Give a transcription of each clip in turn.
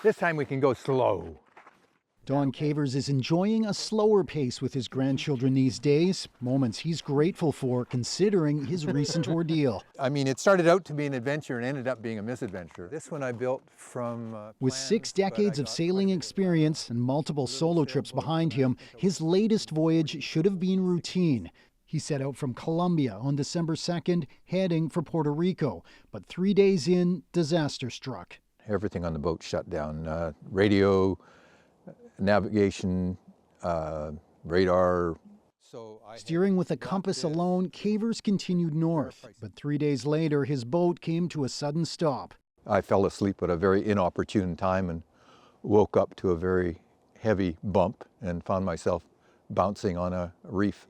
This time we can go slow. Don Cavers is enjoying a slower pace with his grandchildren these days, moments he's grateful for considering his recent ordeal. I mean, it started out to be an adventure and ended up being a misadventure. This one I built from With 6 decades of sailing experience and multiple solo trips behind him, his latest voyage should have been routine. He set out from Colombia on December 2nd, heading for Puerto Rico. But 3 days in, disaster struck. Everything on the boat shut down. Radio, navigation, radar. Steering with a compass alone, Cavers continued north. But 3 days later, his boat came to a sudden stop. I fell asleep at a very inopportune time and woke up to a very heavy bump and found myself bouncing on a reef.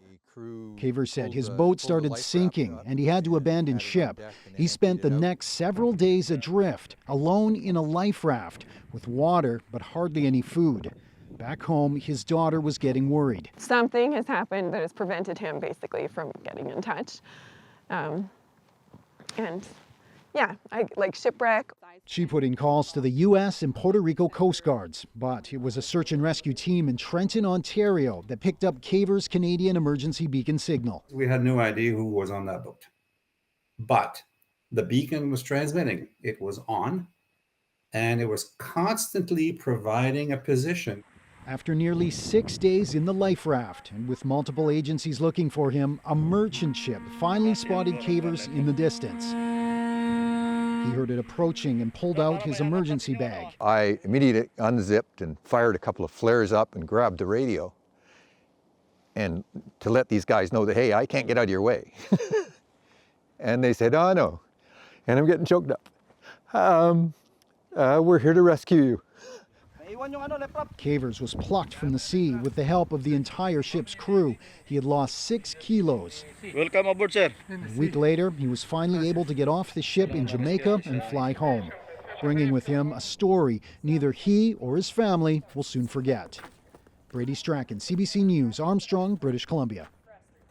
Cavers said his boat started sinking and he had to abandon ship. He spent the next several days adrift, alone in a life raft, with water but hardly any food. Back home, his daughter was getting worried. Something has happened that has prevented him basically from getting in touch. Like shipwreck. She put in calls to the U.S. and Puerto Rico Coast Guards, but it was a search and rescue team in Trenton, Ontario that picked up Cavers' Canadian emergency beacon signal. We had no idea who was on that boat, but the beacon was transmitting. It was on, and it was constantly providing a position. After nearly 6 days in the life raft, and with multiple agencies looking for him, a merchant ship finally spotted Cavers in the distance. He heard it approaching and pulled out his emergency bag. I immediately unzipped and fired a couple of flares up and grabbed the radio. And to let these guys know that, hey, I can't get out of your way. And they said, oh, no. And I'm getting choked up. We're here to rescue you. Cavers was plucked from the sea with the help of the entire ship's crew. He had lost 6 kilos. Welcome aboard, sir. A week later, he was finally able to get off the ship in Jamaica and fly home, bringing with him a story neither he or his family will soon forget. Brady Strachan, CBC News, Armstrong, British Columbia.